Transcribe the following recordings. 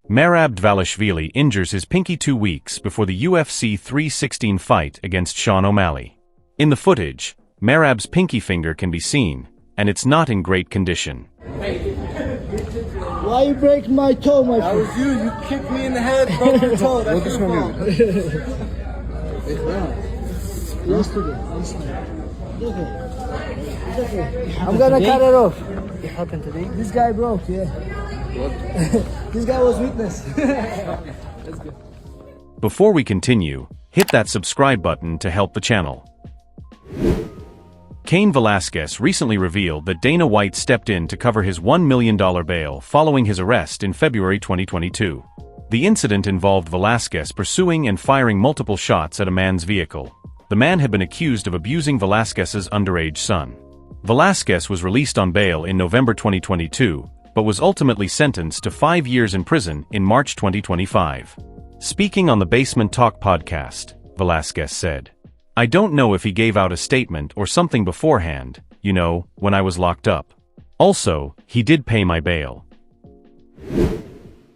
Merab Dvalishvili injures his pinky 2 weeks before the UFC 316 fight against Sean O'Malley. In the footage, Merab's pinky finger can be seen, and it's not in great condition. Why you break my toe, my friend? That was you. You kicked me in the head, broke your toe. That's your fault. Yesterday. I'm gonna cut it off. It happened today. This guy broke, yeah. This guy was witness. That's good. Before we continue, hit that subscribe button to help the channel. Cain Velasquez recently revealed that Dana White stepped in to cover his $1 million bail following his arrest in February 2022. The incident involved Velasquez pursuing and firing multiple shots at a man's vehicle. The man had been accused of abusing Velasquez's underage son. Velasquez was released on bail in November 2022, but was ultimately sentenced to 5 years in prison in March 2025. Speaking on the Basement Talk podcast, Velasquez said, "I don't know if he gave out a statement or something beforehand, you know, when I was locked up. Also, he did pay my bail."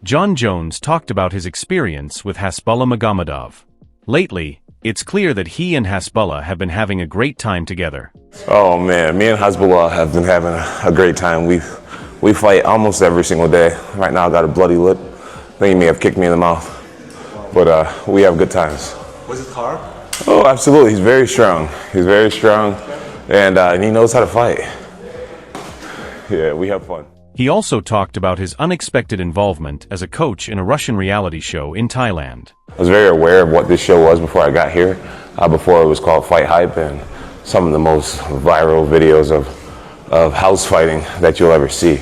Jon Jones talked about his experience with Hasbulla Magomedov. Lately, it's clear that he and Hasbulla have been having a great time together. Oh man, me and Hasbulla have been having a great time. We fight almost every single day. Right now I got a bloody lip. I think he may have kicked me in the mouth. But we have good times. Was it hard? Oh, absolutely. He's very strong. He's very strong, and he knows how to fight. Yeah, we have fun. He also talked about his unexpected involvement as a coach in a Russian reality show in Thailand. I was very aware of what this show was before I got here, before it was called Fight Hype, and some of the most viral videos of house fighting that you'll ever see.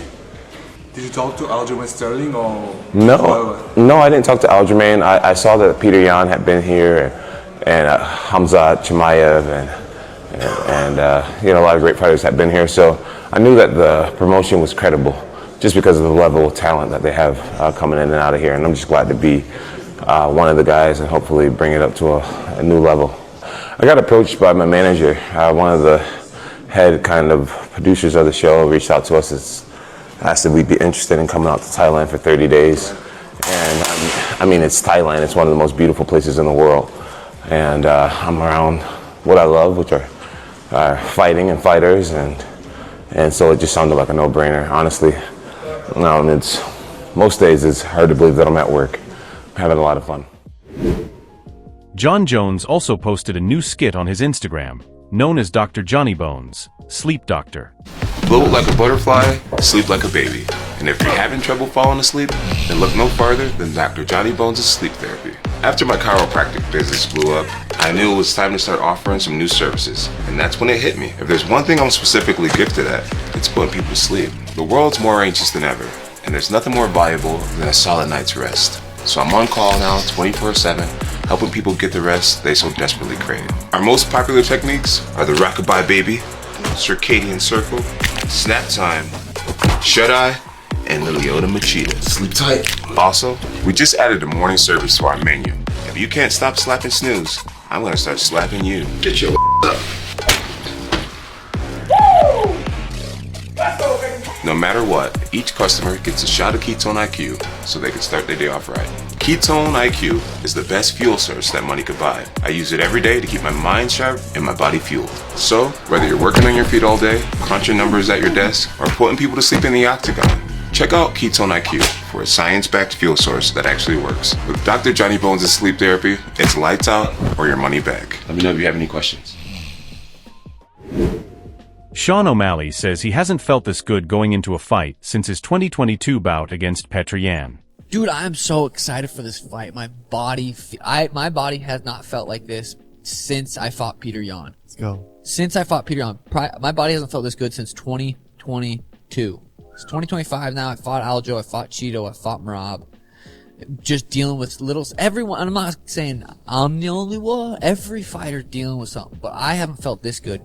Did you talk to Aljamain Sterling or? No, I didn't talk to Aljamain. I saw that Peter Yan had been here, and Hamzat Chimaev, and you know, a lot of great fighters had been here. So I knew that the promotion was credible, just because of the level of talent that they have coming in and out of here. And I'm just glad to be one of the guys and hopefully bring it up to a new level. I got approached by my manager. One of the head kind of producers of the show reached out to us. Asked if we'd be interested in coming out to Thailand for 30 days. And I mean, it's Thailand. It's one of the most beautiful places in the world. And I'm around what I love, which are fighting and fighters. And so it just sounded like a no-brainer. Honestly, most days it's hard to believe that I'm at work. I'm having a lot of fun. Jon Jones also posted a new skit on his Instagram, known as Dr. Johnny Bones, Sleep Doctor. Float like a butterfly, sleep like a baby. And if you're having trouble falling asleep, then look no farther than Dr. Johnny Bones' sleep therapy. After my chiropractic business blew up, I knew it was time to start offering some new services. And that's when it hit me. If there's one thing I'm specifically gifted at, it's putting people to sleep. The world's more anxious than ever, and there's nothing more valuable than a solid night's rest. So I'm on call now 24/7, helping people get the rest they so desperately crave. Our most popular techniques are the Rockabye Baby, Circadian Circle, Snap Time, Shut Eye, and the Leota Machida. Sleep tight. Also, we just added a morning service to our menu. If you can't stop slapping snooze, I'm gonna start slapping you. Get your up. No matter what, each customer gets a shot of Ketone IQ so they can start their day off right. Ketone IQ is the best fuel source that money could buy. I use it every day to keep my mind sharp and my body fueled. So, whether you're working on your feet all day, crunching numbers at your desk, or putting people to sleep in the Octagon, check out Ketone IQ for a science-backed fuel source that actually works. With Dr. Johnny Bones' sleep therapy, it's lights out or your money back. Let me know if you have any questions. Sean O'Malley says he hasn't felt this good going into a fight since his 2022 bout against Petr Yan. Dude, I'm so excited for this fight. My body has not felt like this since I fought Petr Yan. Let's go. Since I fought Petr Yan, my body hasn't felt this good since 2022. It's 2025 now. I fought Aljo, I fought Cheeto, I fought Merab. Just dealing with everyone. I'm not saying I'm the only one. Every fighter dealing with something, but I haven't felt this good.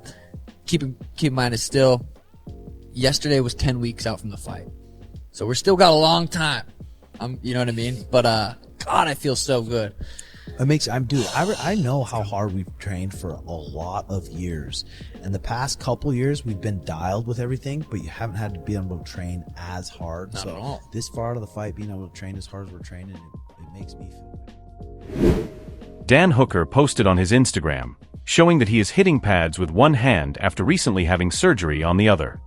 Keep in mind, it's still, yesterday was 10 weeks out from the fight. So we're still got a long time. You know what I mean? But, God, I feel so good. I know how hard we've trained for a lot of years. And the past couple years, we've been dialed with everything, but you haven't had to be able to train as hard. Not at all. This far out of the fight, being able to train as hard as we're training, it makes me feel good. Dan Hooker posted on his Instagram, showing that he is hitting pads with one hand after recently having surgery on the other.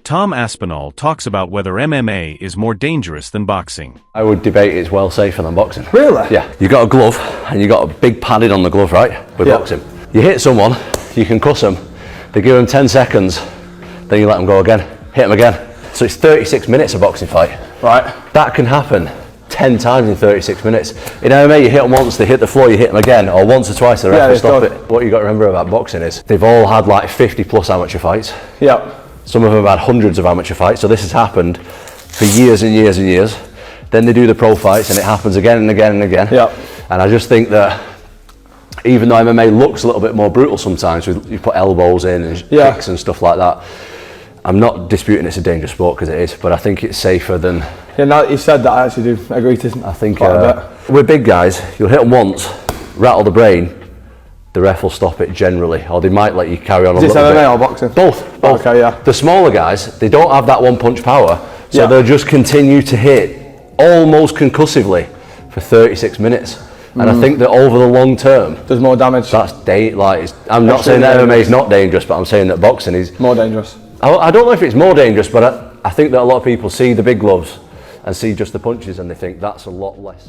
Tom Aspinall talks about whether MMA is more dangerous than boxing. I would debate it's well safer than boxing. Really? Yeah. You got a glove and you got a big padding on the glove, right? With boxing. You hit someone, you can cuss them, they give them 10 seconds, then you let them go again, hit them again. So it's 36 minutes a boxing fight. Right. That can happen 10 times in 36 minutes. In MMA, you hit them once, they hit the floor, you hit them again, or once or twice, the ref will stop it. What you got to remember about boxing is they've all had like 50 plus amateur fights. Yeah. Some of them have had hundreds of amateur fights, so this has happened for years and years and years. Then they do the pro fights and it happens again and again and again. Yeah. And I just think that even though MMA looks a little bit more brutal sometimes, you put elbows in and kicks and stuff like that, I'm not disputing it's a dangerous sport because it is, but I think it's safer than... Yeah, now that you said that, I actually do agree to I think quite a bit. With big guys, you'll hit them once, rattle the brain, the ref will stop it generally, or they might let you carry on a little bit. Is this MMA or boxing? Both. Okay, yeah. The smaller guys, they don't have that one punch power, so they'll just continue to hit almost concussively for 36 minutes. And I think that over the long term, there's more damage. That's I'm not saying that MMA is not dangerous, but I'm saying that boxing is more dangerous. I don't know if it's more dangerous, but I think that a lot of people see the big gloves and see just the punches and they think that's a lot less.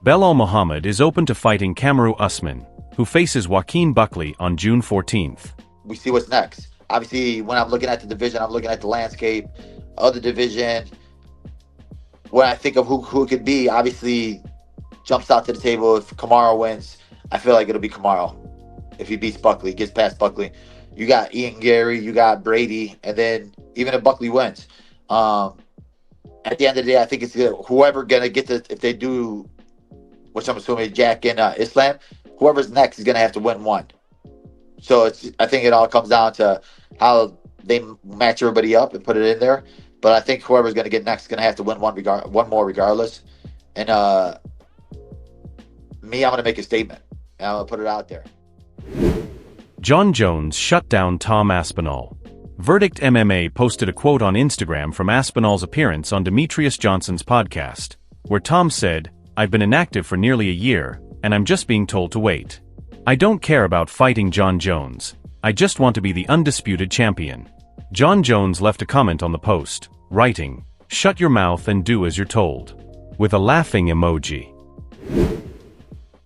Belal Muhammad is open to fighting Kamaru Usman, who faces Joaquin Buckley on June 14th. We see what's next. Obviously, when I'm looking at the division, I'm looking at the landscape of the division. When I think of who it could be, obviously jumps out to the table. If Kamaru wins, I feel like it'll be Kamaru. If he beats Buckley, gets past Buckley. You got Ian Gary, you got Brady, and then even if Buckley wins, at the end of the day, I think it's whoever gonna get if they do, which I'm assuming Jack and Islam, whoever's next is gonna have to win one. So I think it all comes down to how they match everybody up and put it in there. But I think whoever's gonna get next is gonna have to win one more regardless. And me, I'm gonna make a statement and I'm gonna put it out there. Jon Jones shut down Tom Aspinall. Verdict MMA posted a quote on Instagram from Aspinall's appearance on Demetrius Johnson's podcast, where Tom said, "I've been inactive for nearly a year, and I'm just being told to wait. I don't care about fighting Jon Jones. I just want to be the undisputed champion." Jon Jones left a comment on the post, writing, "Shut your mouth and do as you're told," with a laughing emoji.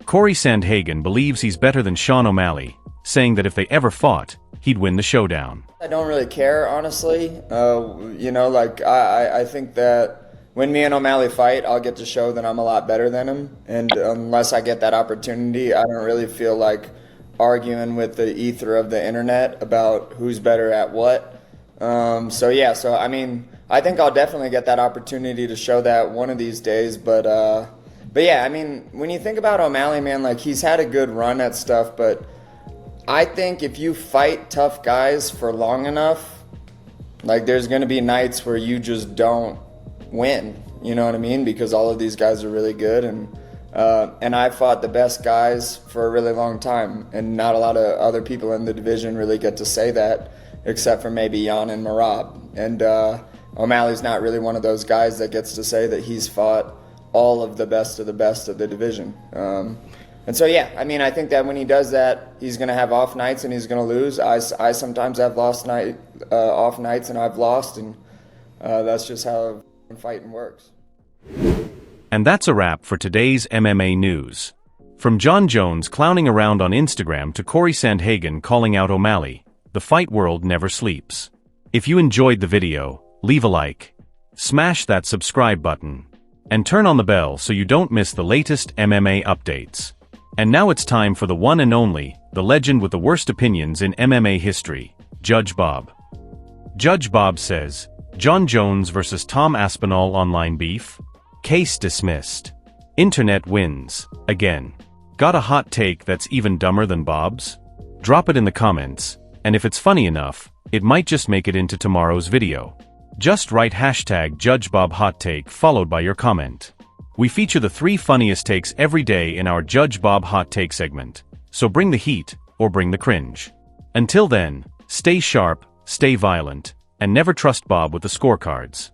Cory Sandhagen believes he's better than Sean O'Malley, saying that if they ever fought, he'd win the showdown. I don't really care, honestly. I think that when me and O'Malley fight, I'll get to show that I'm a lot better than him. And unless I get that opportunity, I don't really feel like arguing with the ether of the internet about who's better at what. I think I'll definitely get that opportunity to show that one of these days. But yeah, I mean, when you think about O'Malley, man, like he's had a good run at stuff, but I think if you fight tough guys for long enough, like there's going to be nights where you just don't win, you know what I mean? Because all of these guys are really good, and I fought the best guys for a really long time, and not a lot of other people in the division really get to say that, except for maybe Jan and Merab. And O'Malley's not really one of those guys that gets to say that he's fought all of the best of the division. And so, yeah, I mean, I think that when he does that, he's going to have off nights and he's going to lose. I sometimes have off nights and I've lost, and that's just how fighting works. And that's a wrap for today's MMA news. From Jon Jones clowning around on Instagram to Cory Sandhagen calling out O'Malley, the fight world never sleeps. If you enjoyed the video, leave a like, smash that subscribe button, and turn on the bell so you don't miss the latest MMA updates. And now it's time for the one and only, the legend with the worst opinions in MMA history, Judge Bob. Judge Bob says, Jon Jones vs. Tom Aspinall online beef? Case dismissed. Internet wins. Again. Got a hot take that's even dumber than Bob's? Drop it in the comments, and if it's funny enough, it might just make it into tomorrow's video. Just write hashtag Judge Bob Hot Take followed by your comment. We feature the 3 funniest takes every day in our Judge Bob Hot Take segment, so bring the heat or bring the cringe. Until then, stay sharp, stay violent, and never trust Bob with the scorecards.